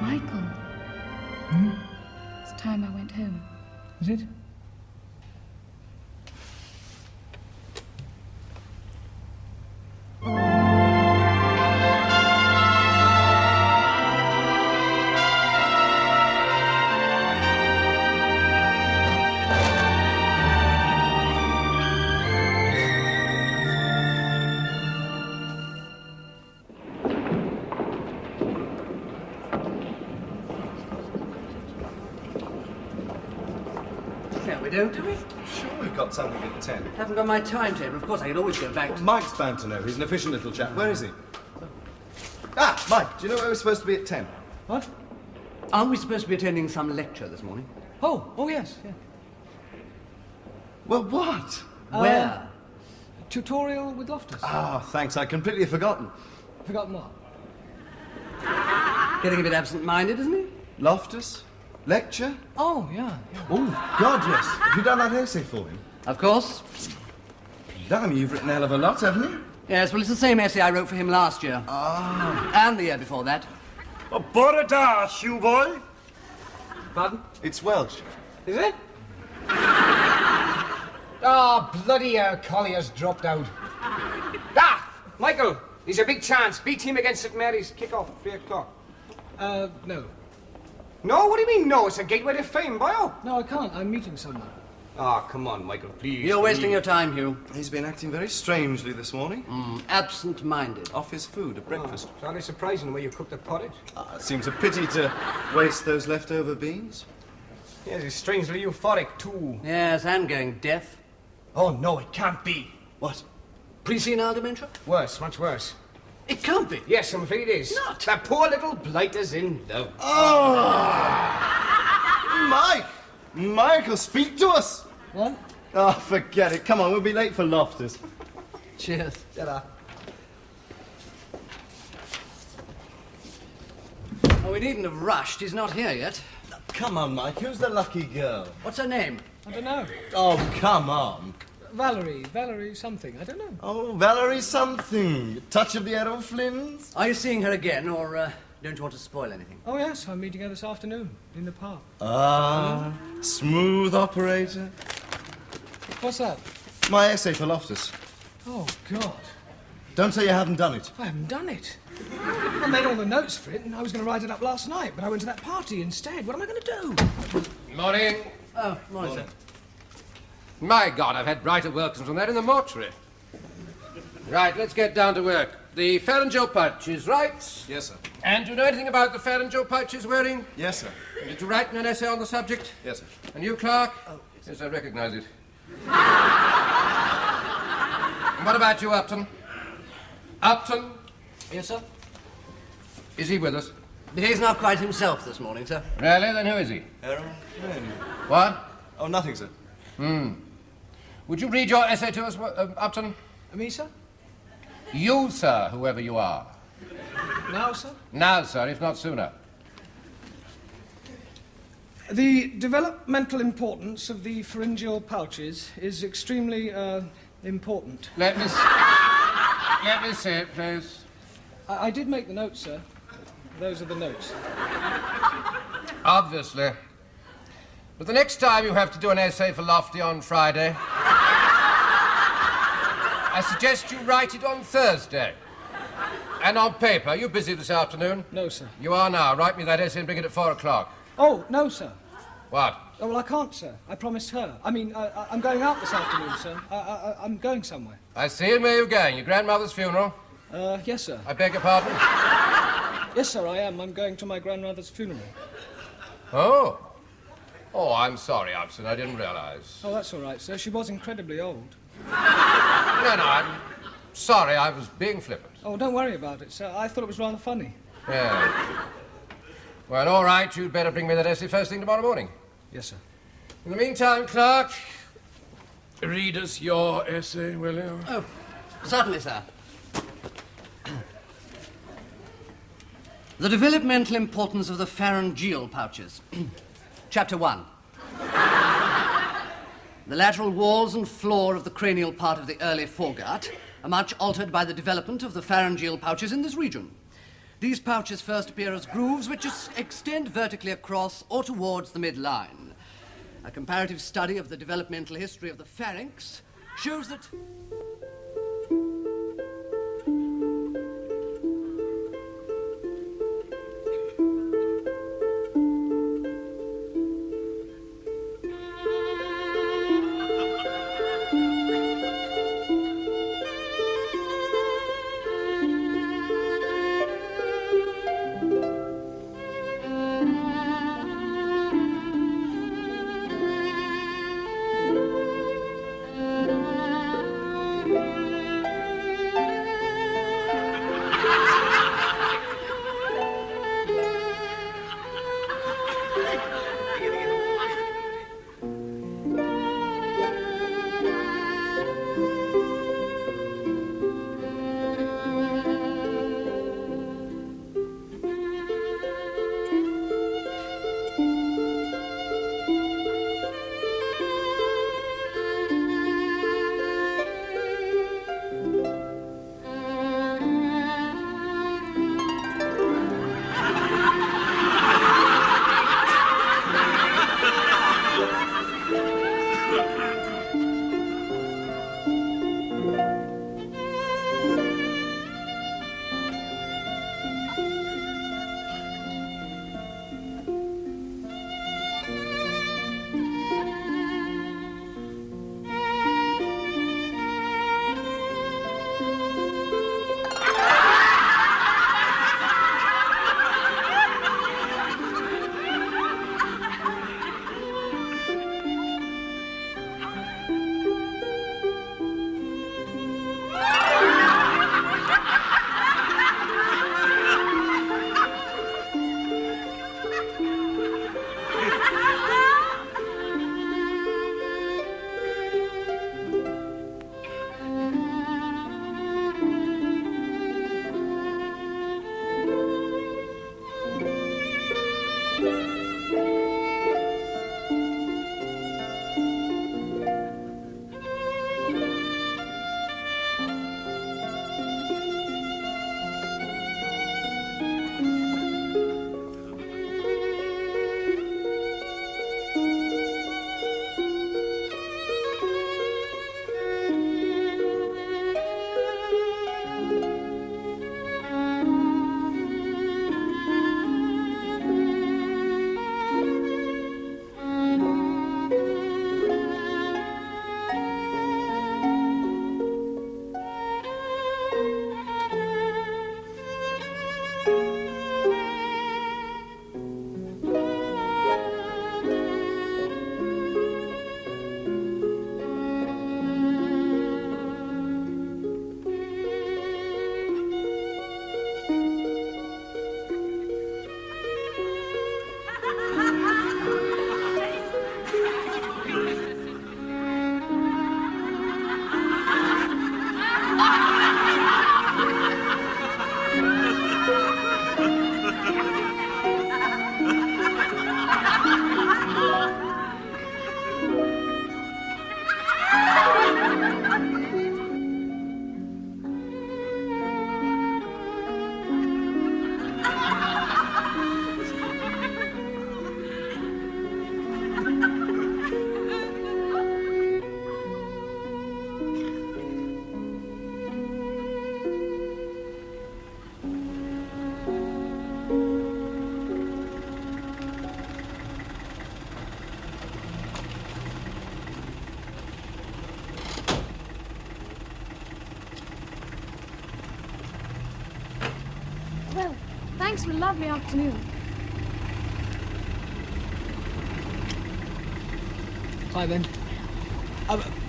Michael. It's time I went home. Is it? We don't, do we? Sure, we've got something at 10. Haven't got my timetable. Of course, I can always go back to... Mike's bound to know. He's an efficient little chap. Where is he? Ah, Mike, do you know where we're supposed to be at 10? What? Aren't we supposed to be attending some lecture this morning? Oh, yes, yeah. Well, what? Where? Tutorial with Loftus. Ah, thanks. I'd completely forgotten. Forgotten what? Getting a bit absent-minded, isn't he? Loftus? Lecture? Oh, yeah. Oh, God, yes. Have you done that essay for him? Of course. Damn, you've written a hell of a lot, haven't you? Yes, well, it's the same essay I wrote for him last year. Ah. And the year before that. Bore da, shoe boy. Pardon? It's Welsh. Is it? Ah, bloody hell, Collier's dropped out. Ah, Michael, he's a big chance. Beat him against St Mary's. Kick off at 3 o'clock. No. No? What do you mean, no? It's a gateway to fame, boyo. No, I can't. I'm meeting someone. Ah, come on, Michael, please. You're wasting your time, Hugh. He's been acting very strangely this morning. Absent-minded. Off his food at breakfast. It's hardly surprising the way you cook the pottage. It seems a pity to waste those leftover beans. Yes, he's strangely euphoric, too. Yes, and going deaf. Oh, no, it can't be. What? Pre-senile dementia? Worse, much worse. It can't be. Yes, I'm afraid it is. Not. That poor little blighter's in love. Mike! Michael, speak to us! What? Oh, forget it. Come on, we'll be late for Loftus. Cheers. Ta-da. Oh, we needn't have rushed. He's not here yet. Come on, Mike. Who's the lucky girl? What's her name? I don't know. Oh, come on. Valerie something. I don't know. Oh, Valerie something. Touch of the Errol Flynns? Are you seeing her again, or don't you want to spoil anything? Oh, yes, I'm meeting her this afternoon in the park. Ah, smooth operator. What's that? My essay for Loftus. Oh, God. Don't say you haven't done it. I haven't done it. I made all the notes for it, and I was going to write it up last night, but I went to that party instead. What am I going to do? Morning. Oh, morning, sir. My God, I've had brighter welcomes than that in the mortuary. Right, let's get down to work. The pharyngeal pouches, right? Yes, sir. And do you know anything about the pharyngeal pouches wearing? Yes, sir. Did you write an essay on the subject? Yes, sir. And you, Clark? Oh, yes, I recognize it. And what about you, Upton? Upton? Yes, sir? Is he with us? He's not quite himself this morning, sir. Really? Then who is he? Errol Flynn. What? Oh, nothing, sir. Would you read your essay to us, Upton? Me, sir? You, sir, whoever you are. Now, sir? Now, sir, if not sooner. The developmental importance of the pharyngeal pouches is extremely, important. Let me see it, please. I did make the notes, sir. Those are the notes. Obviously. But the next time you have to do an essay for Lofty on Friday, I suggest you write it on Thursday. And on paper. Are you busy this afternoon? No, sir. You are now. Write me that essay and bring it at 4 o'clock. Oh, no, sir. What? Oh, well, I can't, sir. I promised her. I mean, I'm going out this afternoon, sir. I'm going somewhere. I see. And where are you going? Your grandmother's funeral? Yes, sir. I beg your pardon? Yes, sir, I am. I'm going to my grandmother's funeral. Oh. Oh, I'm sorry, Upton. I didn't realize. Oh, that's all right, sir. She was incredibly old. No, I'm sorry. I was being flippant. Oh, don't worry about it, sir. I thought it was rather funny. Yeah. Well, all right. You'd better bring me that essay first thing tomorrow morning. Yes, sir. In the meantime, Clark, read us your essay, will you? Oh, certainly, sir. The developmental importance of the pharyngeal pouches. Chapter 1. The lateral walls and floor of the cranial part of the early foregut are much altered by the development of the pharyngeal pouches in this region. These pouches first appear as grooves which extend vertically across or towards the midline. A comparative study of the developmental history of the pharynx shows that... Well, thanks for a lovely afternoon. Bye then.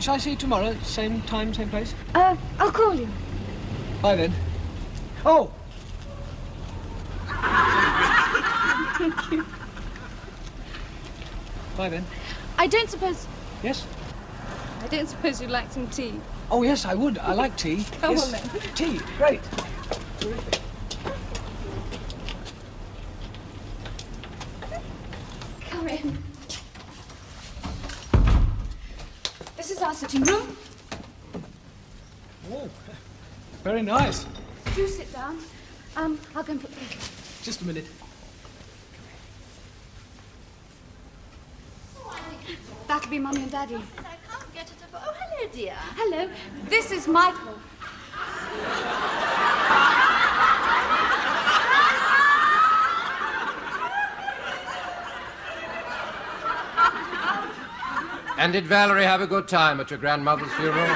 Shall I see you tomorrow? Same time, same place? I'll call you. Bye then. Oh! Thank you. Bye then. I don't suppose... Yes? I don't suppose you'd like some tea. Oh, yes, I would. I like tea. Come yes. on then. Tea, great. Terrific. Come in. This is our sitting room. Oh, very nice. Do sit down. I'll go and put the kettle on. Just a minute. That'll be Mummy and Daddy. I can't get it. Oh, hello, dear. Hello, this is Michael. And did Valerie have a good time at your grandmother's funeral?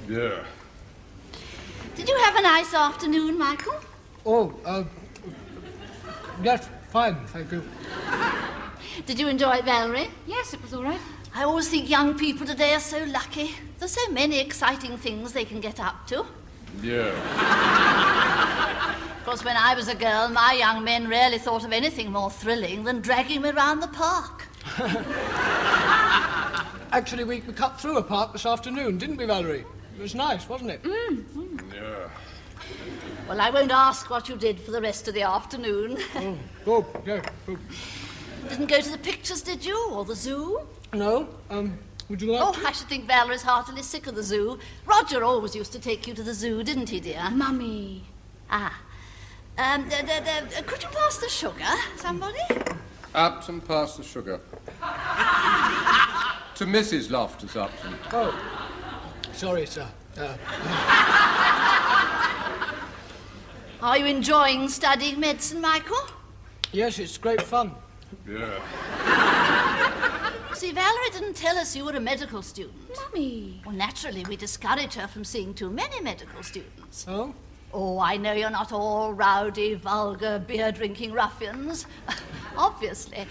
Yeah. Did you have a nice afternoon, Michael? Oh, yes, fine, thank you. Did you enjoy it, Valerie? Yes, it was all right. I always think young people today are so lucky. There's so many exciting things they can get up to. Yeah. Of course, when I was a girl, my young men rarely thought of anything more thrilling than dragging me round the park. Actually, we cut through a park this afternoon, didn't we, Valerie? It was nice, wasn't it? Yeah. Well, I won't ask what you did for the rest of the afternoon. Good, yeah, good. Didn't go to the pictures, did you? Or the zoo? No, would you like Oh, to? I should think Valerie's heartily sick of the zoo. Roger always used to take you to the zoo, didn't he, dear? Mummy. Ah. Could you pass the sugar, somebody? Upton, pass the sugar. To Mrs. Loftus Upton. Oh, sorry, sir. Are you enjoying studying medicine, Michael? Yes, it's great fun. Yeah. See, Valerie didn't tell us you were a medical student. Mummy. Well, naturally, we discourage her from seeing too many medical students. Oh? Oh, I know you're not all rowdy, vulgar, beer-drinking ruffians. Obviously.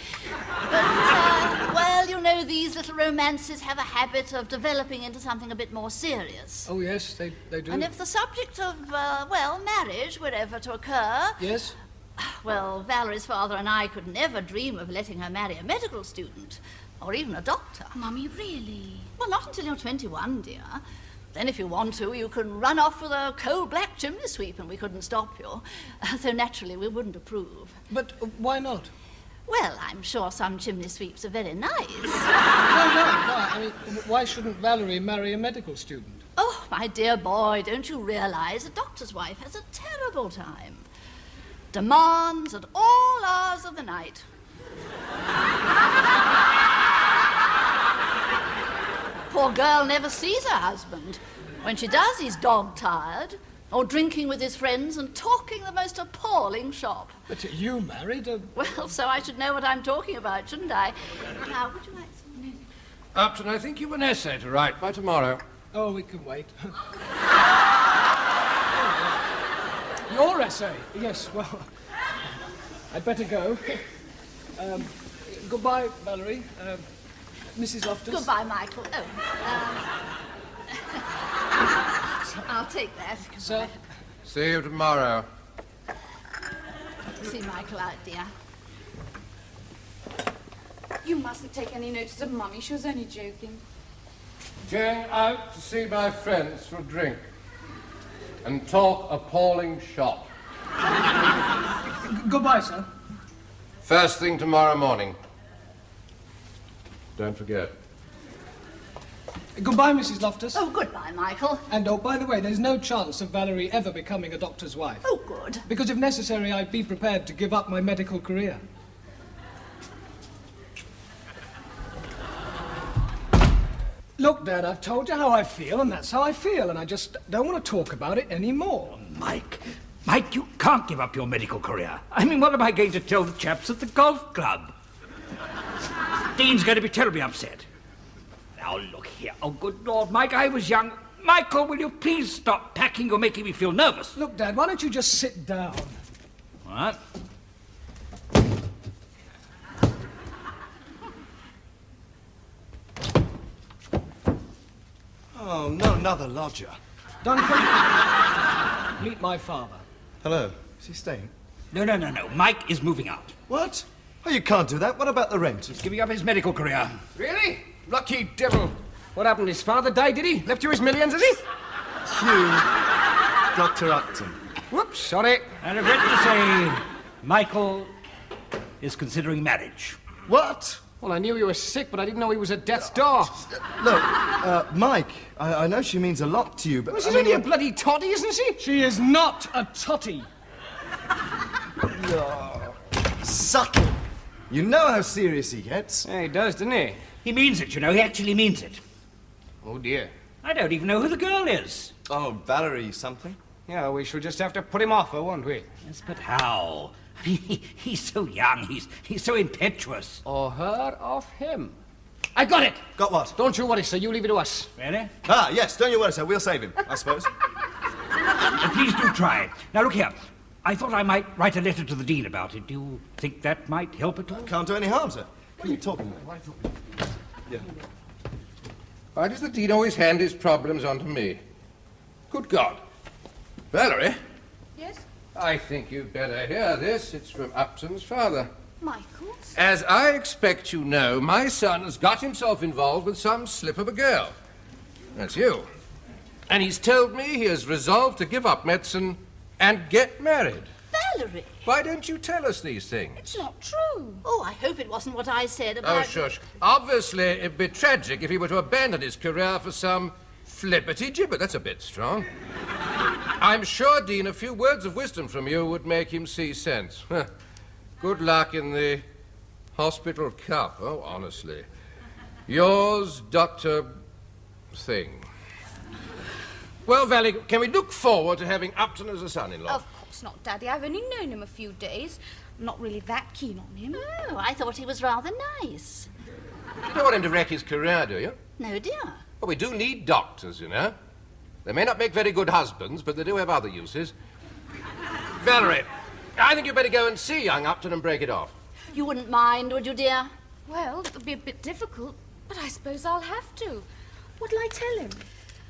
But, well, you know, these little romances have a habit of developing into something a bit more serious. Oh, yes, they do. And if the subject of, marriage were ever to occur, Yes? well, Valerie's father and I could never dream of letting her marry a medical student, or even a doctor. Mummy, really? Well, not until you're 21, dear. Then if you want to, you can run off with a coal black chimney sweep and we couldn't stop you. Though naturally we wouldn't approve. But why not? Well, I'm sure some chimney sweeps are very nice. No. I mean, why shouldn't Valerie marry a medical student? Oh, my dear boy, don't you realize a doctor's wife has a terrible time? Demands at all hours of the night. Poor girl never sees her husband. When she does, he's dog-tired, or drinking with his friends and talking the most appalling shop. But you married a... Well, so I should know what I'm talking about, shouldn't I? Now, would you like some music? Upton, I think you've an essay to write by tomorrow. Oh, we can wait. Your essay? Yes, well, I'd better go. Goodbye, Valerie. Mrs. Loftus. Goodbye, Michael. Oh, I'll take that. Sir? See you tomorrow. See Michael out, dear. You mustn't take any notice of Mummy. She was only joking. Going out to see my friends for a drink and talk appalling shop. Goodbye, sir. First thing tomorrow morning. Don't forget. Goodbye, Mrs. Loftus. Oh, goodbye, Michael. And, oh, by the way, there's no chance of Valerie ever becoming a doctor's wife. Oh, good. Because if necessary, I'd be prepared to give up my medical career. Look, Dad, I've told you how I feel, and that's how I feel, and I just don't want to talk about it anymore. Mike, you can't give up your medical career. I mean, what am I going to tell the chaps at the golf club? Dean's going to be terribly upset. Now, look here. Oh, good Lord, Mike, I was young. Michael, will you please stop packing? You're making me feel nervous. Look, Dad, why don't you just sit down? What? Oh, no, another lodger. Duncan, Meet my father. Hello. Is he staying? No. Mike is moving out. What? Oh, you can't do that. What about the rent? He's giving up his medical career. Really? Lucky devil. What happened? His father died, did he? Left you his millions, has he? Hugh, Dr. Upton. Whoops, sorry. I regret to say, Michael is considering marriage. What? Well, I knew he was sick, but I didn't know he was at death's door. Look, Mike, I know she means a lot to you, but Well, she's I mean, only a bloody toddy, isn't she? She is not a totty. subtle. You know how serious he gets. Yeah, he does, doesn't he? He means it, you know. He actually means it. Oh, dear. I don't even know who the girl is. Oh, Valerie something. Yeah, we shall just have to put him off her, won't we? Yes, but how? I mean, he's so young. He's so impetuous. Or her off him. I got it! Got what? Don't you worry, sir. You leave it to us. Really? Ah, yes, don't you worry, sir. We'll save him, I suppose. Please do try. Now, look here. I thought I might write a letter to the Dean about it. Do you think that might help at all? Can't do any harm, sir. What are you talking about? Yeah. Why does the Dean always hand his problems on to me? Good God. Valerie, Yes? I think you'd better hear this. It's from Upton's father. Michael's? As I expect you know, my son has got himself involved with some slip of a girl. That's you. And he's told me he has resolved to give up medicine and get married. Valerie! Why don't you tell us these things? It's not true. Oh, I hope it wasn't what I said about... Oh, shush. Obviously, it'd be tragic if he were to abandon his career for some flippity-gibbet. That's a bit strong. I'm sure, Dean, a few words of wisdom from you would make him see sense. Good luck in the hospital cup. Oh, honestly. Yours, Dr. Thing. Well, Valley, can we look forward to having Upton as a son-in-law? Of course not, Daddy. I've only known him a few days. I'm not really that keen on him. Oh, I thought he was rather nice. You don't want him to wreck his career, do you? No, dear. Well, we do need doctors, you know. They may not make very good husbands, but they do have other uses. Valerie, I think you'd better go and see young Upton and break it off. You wouldn't mind, would you, dear? Well, it'll be a bit difficult, but I suppose I'll have to. What'll I tell him?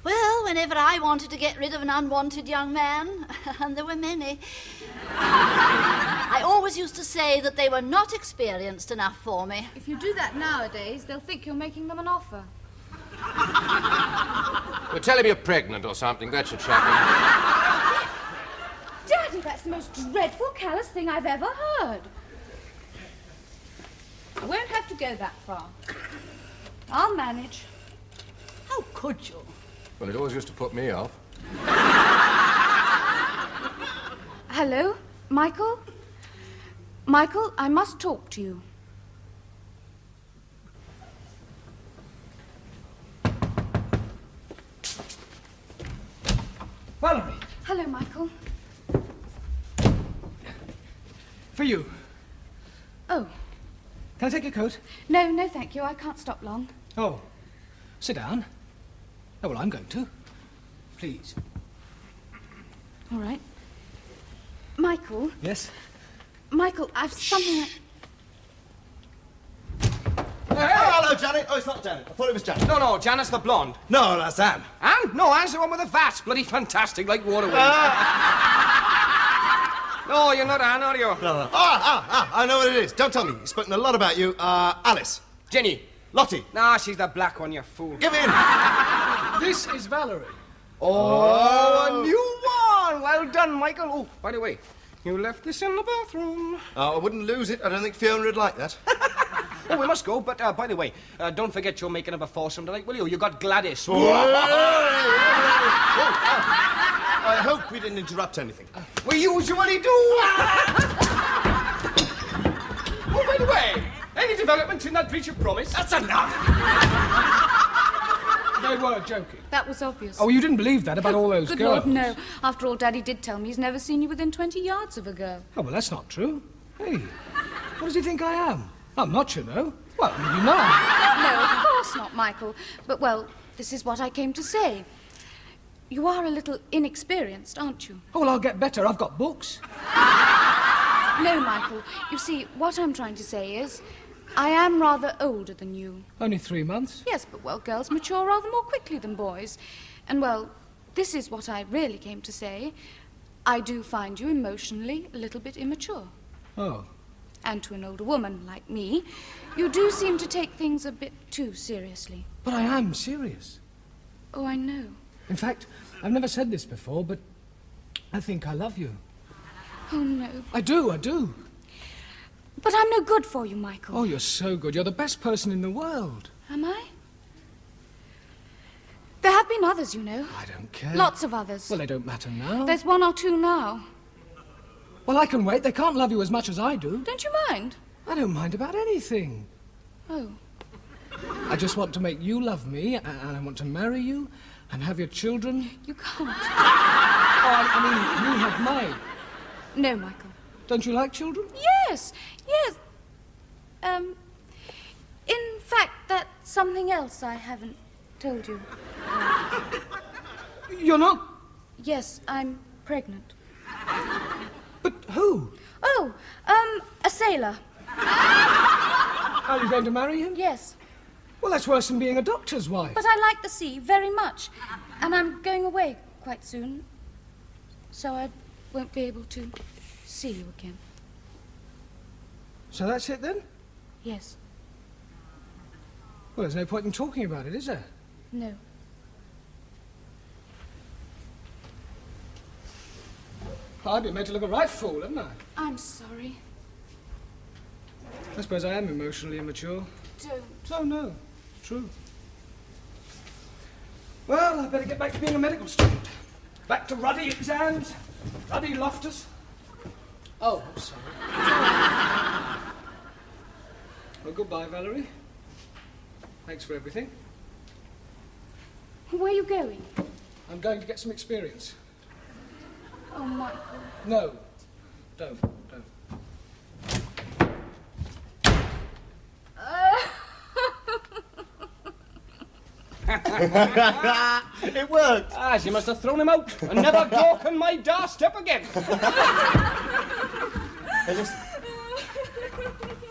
Well, whenever I wanted to get rid of an unwanted young man, and there were many, I always used to say that they were not experienced enough for me. If you do that nowadays, they'll think you're making them an offer. Well, tell him you're pregnant or something. That should shock him. Daddy, that's the most dreadful, callous thing I've ever heard. I won't have to go that far. I'll manage. How could you? Well, it always used to put me off. Hello, Michael? Michael, I must talk to you. Valerie, Hello, Michael. for you. Oh, Can I take your coat? no, thank you. I can't stop long. Oh, sit down. Oh, well, I'm going to. Please. All right. Michael, Yes? Michael, I've something... Oh, hello, Janet. Oh, it's not Janet. I thought it was Janet. No, Janice the blonde. No, that's Anne. Anne? No, Anne's the one with the vats. Bloody fantastic, like water wings. No, you're not Anne, are you? No. I know what it is. Don't tell me. He's spoken a lot about you. Alice. Jenny. Lottie. Nah, she's the black one, you fool. Give in. This is Valerie. Oh, a new one. Well done, Michael. Oh, by the way, you left this in the bathroom. I wouldn't lose it. I don't think Fiona would like that. Oh, we must go, but by the way, don't forget you're making up a foursome tonight, will you? You got Gladys. I hope we didn't interrupt anything. We usually do. Oh, by the way, any developments in that breach of promise? That's enough. They were joking. That was obvious. Oh, you didn't believe that about all those Good girls? Lord, no. After all, Daddy did tell me he's never seen you within 20 yards of a girl. Oh, well, that's not true. Hey, what does he think I am? I'm not, you know. Well, I mean, you know. No, of course not, Michael. But, well, this is what I came to say. You are a little inexperienced, aren't you? Oh, well, I'll get better. I've got books. No, Michael. You see, what I'm trying to say is, I am rather older than you. Only 3 months. Yes, but, well, girls mature rather more quickly than boys. And, well, this is what I really came to say. I do find you emotionally a little bit immature. Oh. And to an older woman like me, you do seem to take things a bit too seriously. But I am serious. Oh, I know. In fact, I've never said this before, but I think I love you. Oh, no. I do. But I'm no good for you, Michael. Oh, you're so good. You're the best person in the world. Am I? There have been others, you know. I don't care. Lots of others. Well, they don't matter now. There's one or two now. Well, I can wait. They can't love you as much as I do. Don't you mind? I don't mind about anything. Oh. I just want to make you love me, and I want to marry you, and have your children. You can't. Oh, I mean, you have mine. No, Michael. Don't you like children? Yes. In fact, that's something else I haven't told you. You're not? Yes, I'm pregnant. But who? Oh, a sailor. Are you going to marry him? Yes. Well, that's worse than being a doctor's wife. But I like the sea very much. And I'm going away quite soon. So I won't be able to see you again. So that's it then? Yes. Well, there's no point in talking about it, is there? No. I've been made to look a right fool, haven't I? I'm sorry. I suppose I am emotionally immature. Don't. Oh, no. It's true. Well, I better get back to being a medical student. Back to ruddy exams, ruddy Loftus. Oh, I'm sorry. Well, goodbye, Valerie. Thanks for everything. Where are you going? I'm going to get some experience. Oh, Michael. No. Don't. It worked. Ah, she must have thrown him out and never walk on my doorstep again. Hey, listen.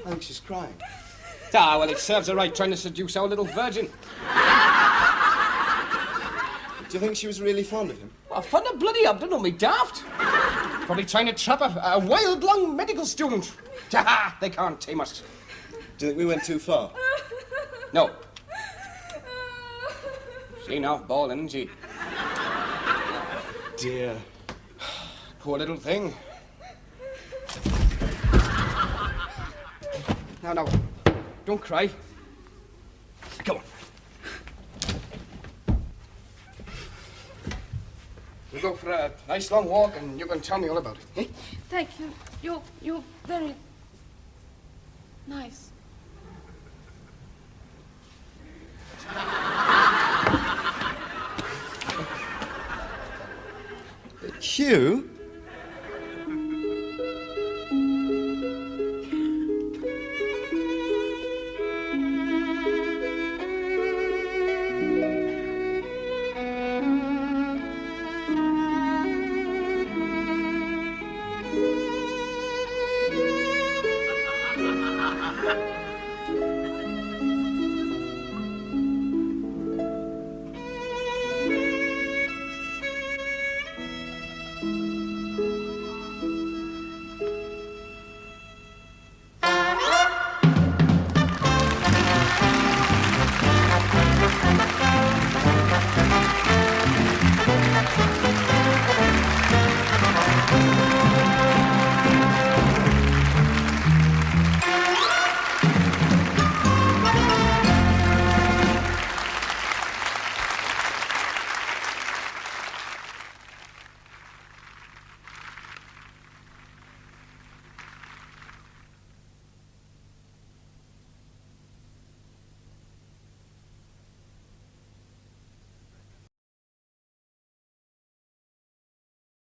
I think she's crying. Ah, well, it serves her right trying to seduce our little virgin. Do you think she was really fond of him? Well, fun of bloody Upton, don't be daft. Probably trying to trap a wild-lung medical student. Ha! They can't tame us. Do you think we went too far? No. She now bawling, isn't she? Dear. Poor little thing. Now, don't cry. Come on. We'll go for a nice long walk and you can tell me all about it. Eh? Thank you. You're very nice. Hugh?